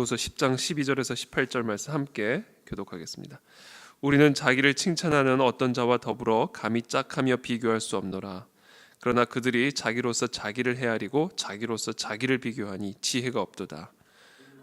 디모데후서 10장 12절에서 18절 말씀 함께 교독하겠습니다. 우리는 자기를 칭찬하는 어떤 자와 더불어 감히 짝하며 비교할 수 없노라. 그러나 그들이 자기로서 자기를 헤아리고 자기로서 자기를 비교하니 지혜가 없도다.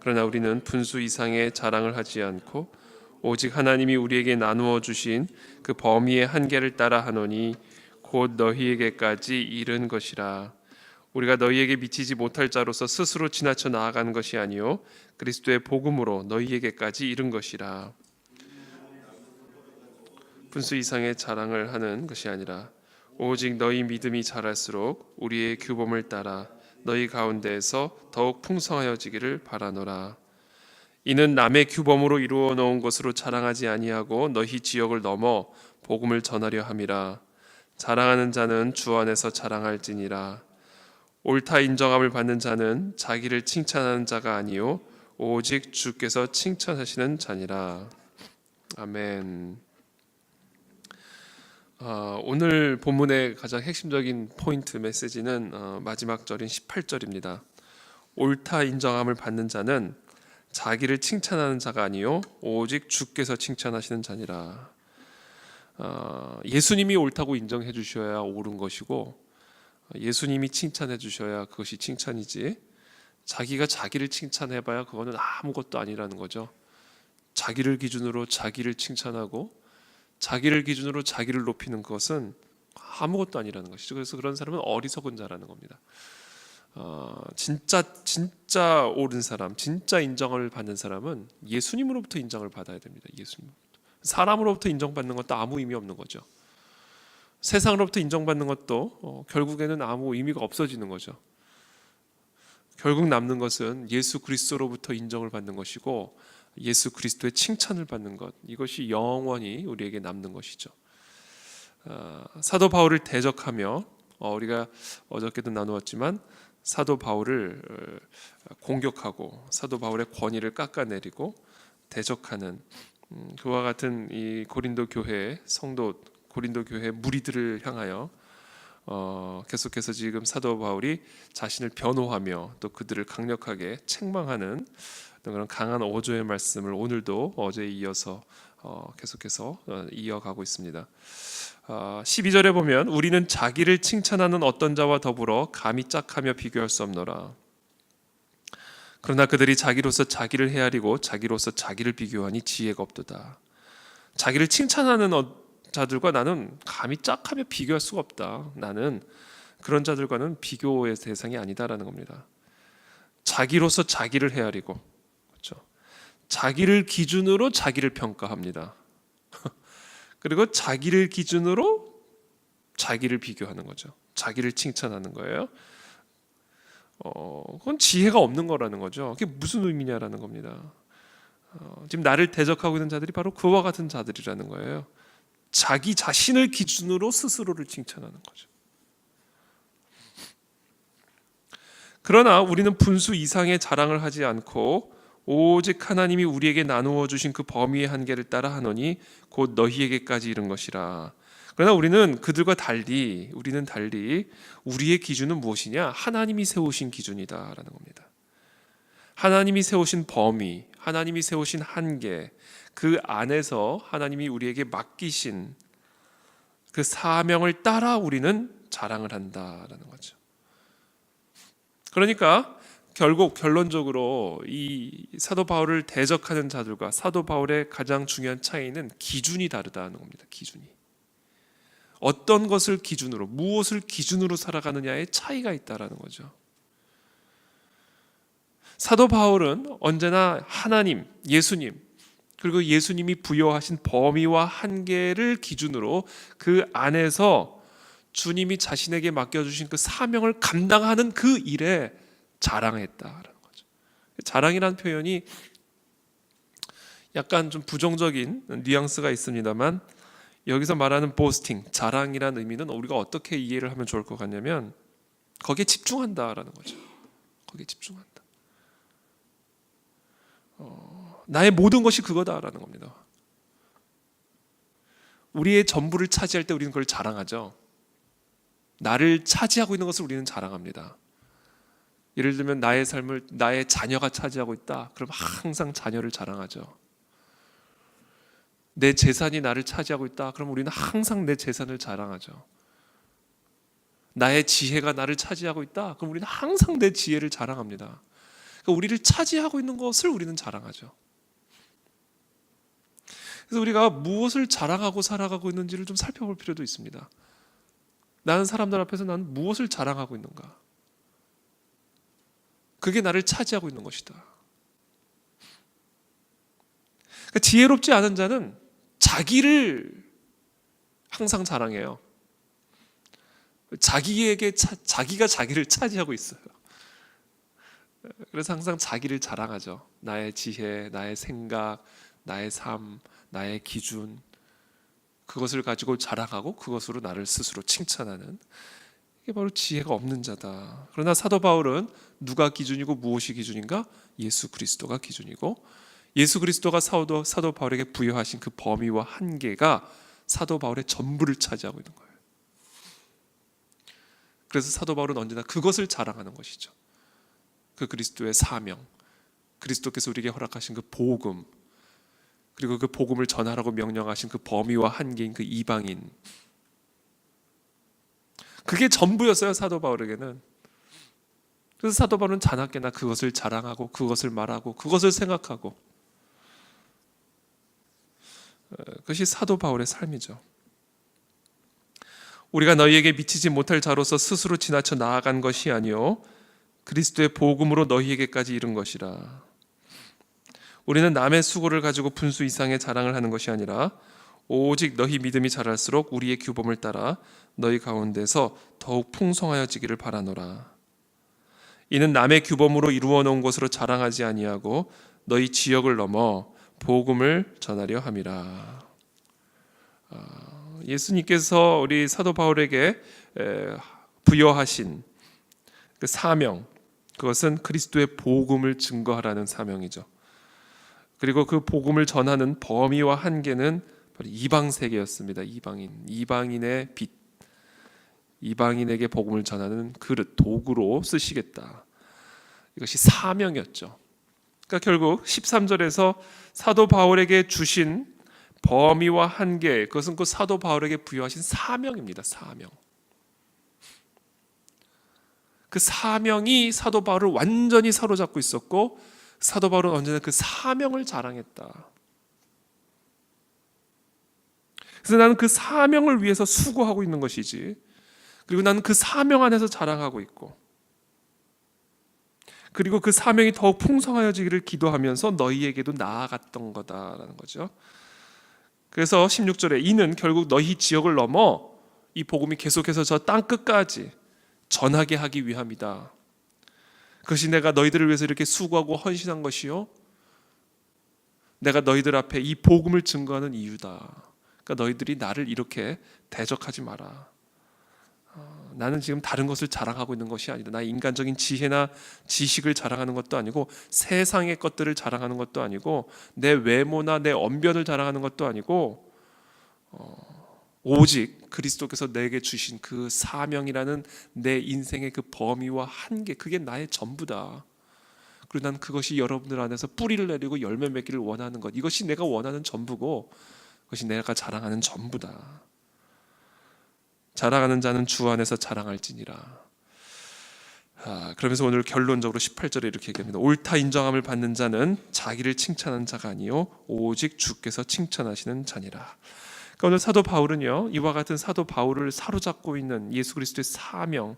그러나 우리는 분수 이상의 자랑을 하지 않고 오직 하나님이 우리에게 나누어 주신 그 범위의 한계를 따라 하노니 곧 너희에게까지 이른 것이라. 우리가 너희에게 미치지 못할 자로서 스스로 지나쳐 나아가는 것이 아니요 그리스도의 복음으로 너희에게까지 이른 것이라. 분수 이상의 자랑을 하는 것이 아니라 오직 너희 믿음이 자랄수록 우리의 규범을 따라 너희 가운데에서 더욱 풍성하여지기를 바라노라. 이는 남의 규범으로 이루어 놓은 것으로 자랑하지 아니하고 너희 지역을 넘어 복음을 전하려 함이라. 자랑하는 자는 주 안에서 자랑할지니라. 옳다 인정함을 받는 자는 자기를 칭찬하는 자가 아니요 오직 주께서 칭찬하시는 자니라. 아멘. 오늘 본문의 가장 핵심적인 포인트 메시지는 마지막 절인 18절입니다. 옳다 인정함을 받는 자는 자기를 칭찬하는 자가 아니요 오직 주께서 칭찬하시는 자니라. 예수님이 옳다고 인정해 주셔야 옳은 것이고 예수님이 칭찬해 주셔야 그것이 칭찬이지, 자기가 자기를 칭찬해봐야 그거는 아무것도 아니라는 거죠. 자기를 기준으로 자기를 칭찬하고 자기를 기준으로 자기를 높이는 것은 아무것도 아니라는 것이죠. 그래서 그런 사람은 어리석은 자라는 겁니다. 진짜 옳은 사람, 진짜 인정을 받는 사람은 예수님으로부터 인정을 받아야 됩니다. 예수님으로부터. 사람으로부터 인정받는 것도 아무 의미 없는 거죠. 세상으로부터 인정받는 것도 결국에는 아무 의미가 없어지는 거죠. 결국 남는 것은 예수 그리스도로부터 인정을 받는 것이고 예수 그리스도의 칭찬을 받는 것, 이것이 영원히 우리에게 남는 것이죠. 사도 바울을 대적하며 우리가 어저께도 나누었지만 사도 바울을 공격하고 사도 바울의 권위를 깎아내리고 대적하는 그와 같은 이 고린도 교회 성도, 고린도 교회 무리들을 향하여 계속해서 지금 사도 바울이 자신을 변호하며 또 그들을 강력하게 책망하는 그런 강한 어조의 말씀을 오늘도 어제에 이어서 계속해서 이어가고 있습니다. 12절에 보면 우리는 자기를 칭찬하는 어떤 자와 더불어 감히 짝하며 비교할 수 없노라. 그러나 그들이 자기로서 자기를 헤아리고 자기로서 자기를 비교하니 지혜가 없도다. 자기를 칭찬하는 자들과 나는 감히 짝하며 비교할 수가 없다. 나는 그런 자들과는 비교의 대상이 아니다라는 겁니다. 자기로서 자기를 헤아리고, 그렇죠? 자기를 기준으로 자기를 평가합니다. 그리고 자기를 기준으로 자기를 비교하는 거죠. 자기를 칭찬하는 거예요. 그건 지혜가 없는 거라는 거죠. 그게 무슨 의미냐라는 겁니다. 지금 나를 대적하고 있는 자들이 바로 그와 같은 자들이라는 거예요. 자기 자신을 기준으로 스스로를 칭찬하는 거죠. 그러나 우리는 분수 이상의 자랑을 하지 않고 오직 하나님이 우리에게 나누어 주신 그 범위의 한계를 따라 하노니 곧 너희에게까지 이른 것이라. 그러나 우리는 그들과 달리 우리의 기준은 무엇이냐? 하나님이 세우신 기준이다라는 겁니다. 하나님이 세우신 범위, 하나님이 세우신 한계, 그 안에서 하나님이 우리에게 맡기신 그 사명을 따라 우리는 자랑을 한다라는 거죠. 그러니까 결국 결론적으로 이 사도 바울을 대적하는 자들과 사도 바울의 가장 중요한 차이는 기준이 다르다는 겁니다. 기준이. 어떤 것을 기준으로, 무엇을 기준으로 살아가느냐의 차이가 있다라는 거죠. 사도 바울은 언제나 하나님, 예수님, 그리고 예수님이 부여하신 범위와 한계를 기준으로 그 안에서 주님이 자신에게 맡겨주신 그 사명을 감당하는 그 일에 자랑했다라는 거죠. 자랑이라는 표현이 약간 좀 부정적인 뉘앙스가 있습니다만 여기서 말하는 boasting, 자랑이라는 의미는 우리가 어떻게 이해를 하면 좋을 것 같냐면 거기에 집중한다라는 거죠. 거기에 집중한다. 나의 모든 것이 그거다라는 겁니다. 우리의 전부를 차지할 때 우리는 그걸 자랑하죠. 나를 차지하고 있는 것을 우리는 자랑합니다. 예를 들면 나의 삶을 나의 자녀가 차지하고 있다. 그럼 항상 자녀를 자랑하죠. 내 재산이 나를 차지하고 있다. 그럼 우리는 항상 내 재산을 자랑하죠. 나의 지혜가 나를 차지하고 있다. 그럼 우리는 항상 내 지혜를 자랑합니다. 그러니까 우리를 차지하고 있는 것을 우리는 자랑하죠. 그래서 우리가 무엇을 자랑하고 살아가고 있는지를 좀 살펴볼 필요도 있습니다. 나는 사람들 앞에서 나는 무엇을 자랑하고 있는가? 그게 나를 차지하고 있는 것이다. 그러니까 지혜롭지 않은 자는 자기를 항상 자랑해요. 자기가 자기를 차지하고 있어요. 그래서 항상 자기를 자랑하죠. 나의 지혜, 나의 생각, 나의 삶, 나의 기준, 그것을 가지고 자랑하고 그것으로 나를 스스로 칭찬하는, 이게 바로 지혜가 없는 자다. 그러나 사도 바울은 누가 기준이고 무엇이 기준인가? 예수 그리스도가 기준이고, 예수 그리스도가 사도 바울에게 부여하신 그 범위와 한계가 사도 바울의 전부를 차지하고 있는 거예요. 그래서 사도 바울은 언제나 그것을 자랑하는 것이죠. 그 그리스도의 사명, 그리스도께서 우리에게 허락하신 그 복음, 그리고 그 복음을 전하라고 명령하신 그 범위와 한계인 그 이방인, 그게 전부였어요, 사도 바울에게는. 그래서 사도 바울은 자나깨나 그것을 자랑하고 그것을 말하고 그것을 생각하고, 그것이 사도 바울의 삶이죠. 우리가 너희에게 미치지 못할 자로서 스스로 지나쳐 나아간 것이 아니요 그리스도의 복음으로 너희에게까지 이른 것이라. 우리는 남의 수고를 가지고 분수 이상의 자랑을 하는 것이 아니라 오직 너희 믿음이 자랄수록 우리의 규범을 따라 너희 가운데서 더욱 풍성하여지기를 바라노라. 이는 남의 규범으로 이루어 놓은 것으로 자랑하지 아니하고 너희 지역을 넘어 복음을 전하려 함이라. 예수님께서 우리 사도 바울에게 부여하신 그 사명, 그것은 그리스도의 복음을 증거하라는 사명이죠. 그리고 그 복음을 전하는 범위와 한계는 바로 이방 세계였습니다. 이방인의 빛, 이방인에게 복음을 전하는 그릇, 도구로 쓰시겠다. 이것이 사명이었죠. 그러니까 결국 13절에서 사도 바울에게 주신 범위와 한계, 그것은 그 사도 바울에게 부여하신 사명입니다. 사명. 그 사명이 사도 바울을 완전히 사로잡고 있었고, 사도 바울은 언제나 그 사명을 자랑했다. 그래서 나는 그 사명을 위해서 수고하고 있는 것이지, 그리고 나는 그 사명 안에서 자랑하고 있고, 그리고 그 사명이 더욱 풍성하여지기를 기도하면서 너희에게도 나아갔던 거다라는 거죠. 그래서 16절에 이는 결국 너희 지역을 넘어 이 복음이 계속해서 저 땅 끝까지 전하게 하기 위함이다. 그것이 내가 너희들을 위해서 이렇게 수고하고 헌신한 것이요, 내가 너희들 앞에 이 복음을 증거하는 이유다. 그러니까 너희들이 나를 이렇게 대적하지 마라. 나는 지금 다른 것을 자랑하고 있는 것이 아니다. 나의 인간적인 지혜나 지식을 자랑하는 것도 아니고, 세상의 것들을 자랑하는 것도 아니고, 내 외모나 내 언변을 자랑하는 것도 아니고, 오직 그리스도께서 내게 주신 그 사명이라는 내 인생의 그 범위와 한계, 그게 나의 전부다. 그리고 난 그것이 여러분들 안에서 뿌리를 내리고 열매 맺기를 원하는 것, 이것이 내가 원하는 전부고, 그것이 내가 자랑하는 전부다. 자랑하는 자는 주 안에서 자랑할지니라. 그러면서 오늘 결론적으로 18절에 이렇게 얘기합니다. 옳다 인정함을 받는 자는 자기를 칭찬하는 자가 아니요 오직 주께서 칭찬하시는 자니라. 그러니까 오늘 사도 바울은요, 이와 같은 사도 바울을 사로잡고 있는 예수 그리스도의 사명,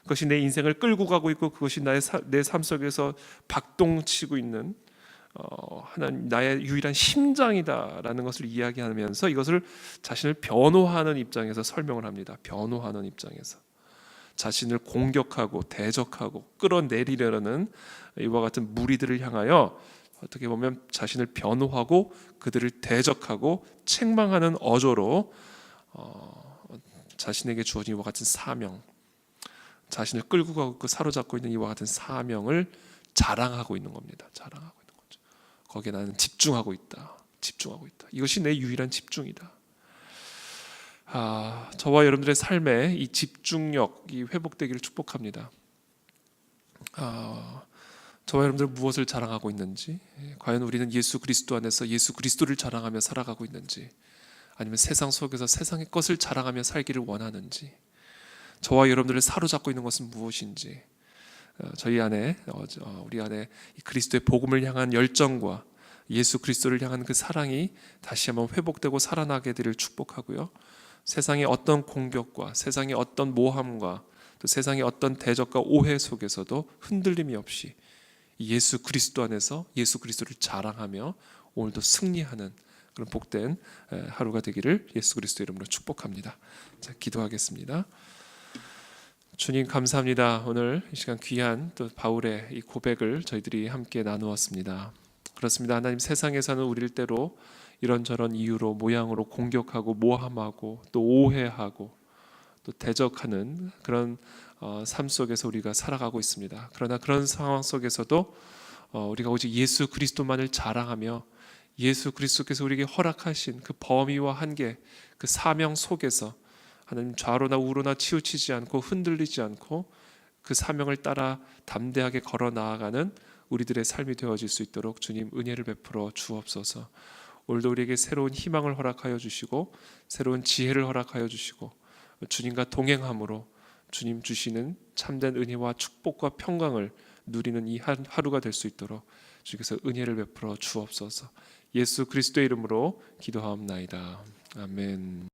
그것이 내 인생을 끌고 가고 있고, 그것이 내 삶 속에서 박동치고 있는 하나님 나의 유일한 심장이다라는 것을 이야기하면서 이것을 자신을 변호하는 입장에서 설명을 합니다. 변호하는 입장에서 자신을 공격하고 대적하고 끌어내리려는 이와 같은 무리들을 향하여 어떻게 보면 자신을 변호하고 그들을 대적하고 책망하는 어조로 자신에게 주어진 이와 같은 사명, 자신을 끌고 가고 사로잡고 있는 이와 같은 사명을 자랑하고 있는 겁니다. 자랑하고 있는 거죠. 거기에 나는 집중하고 있다. 이것이 내 유일한 집중이다. 저와 여러분들의 삶에 이 집중력이 회복되기를 축복합니다. 저와 여러분들 무엇을 자랑하고 있는지, 과연 우리는 예수 그리스도 안에서 예수 그리스도를 자랑하며 살아가고 있는지, 아니면 세상 속에서 세상의 것을 자랑하며 살기를 원하는지, 저와 여러분들을 사로잡고 있는 것은 무엇인지, 저희 안에 우리 안에 이 그리스도의 복음을 향한 열정과 예수 그리스도를 향한 그 사랑이 다시 한번 회복되고 살아나게 되기를 축복하고요. 세상의 어떤 공격과 세상의 어떤 모함과 또 세상의 어떤 대적과 오해 속에서도 흔들림이 없이 예수 그리스도 안에서 예수 그리스도를 자랑하며 오늘도 승리하는 그런 복된 하루가 되기를 예수 그리스도 이름으로 축복합니다. 자, 기도하겠습니다. 주님 감사합니다. 오늘 이 시간 귀한 또 바울의 이 고백을 저희들이 함께 나누었습니다. 그렇습니다. 하나님, 세상에서는 우리를 때로 이런저런 이유로 모양으로 공격하고 모함하고 또 오해하고 또 대적하는 그런 삶 속에서 우리가 살아가고 있습니다. 그러나 그런 상황 속에서도 우리가 오직 예수 그리스도만을 자랑하며 예수 그리스도께서 우리에게 허락하신 그 범위와 한계, 그 사명 속에서 하나님 좌로나 우로나 치우치지 않고 흔들리지 않고 그 사명을 따라 담대하게 걸어 나아가는 우리들의 삶이 되어질 수 있도록 주님 은혜를 베풀어 주옵소서. 오늘도 우리에게 새로운 희망을 허락하여 주시고 새로운 지혜를 허락하여 주시고 주님과 동행함으로 주님 주시는 참된 은혜와 축복과 평강을 누리는 이 하루가 될 수 있도록 주께서 은혜를 베풀어 주옵소서. 예수 그리스도의 이름으로 기도하옵나이다. 아멘.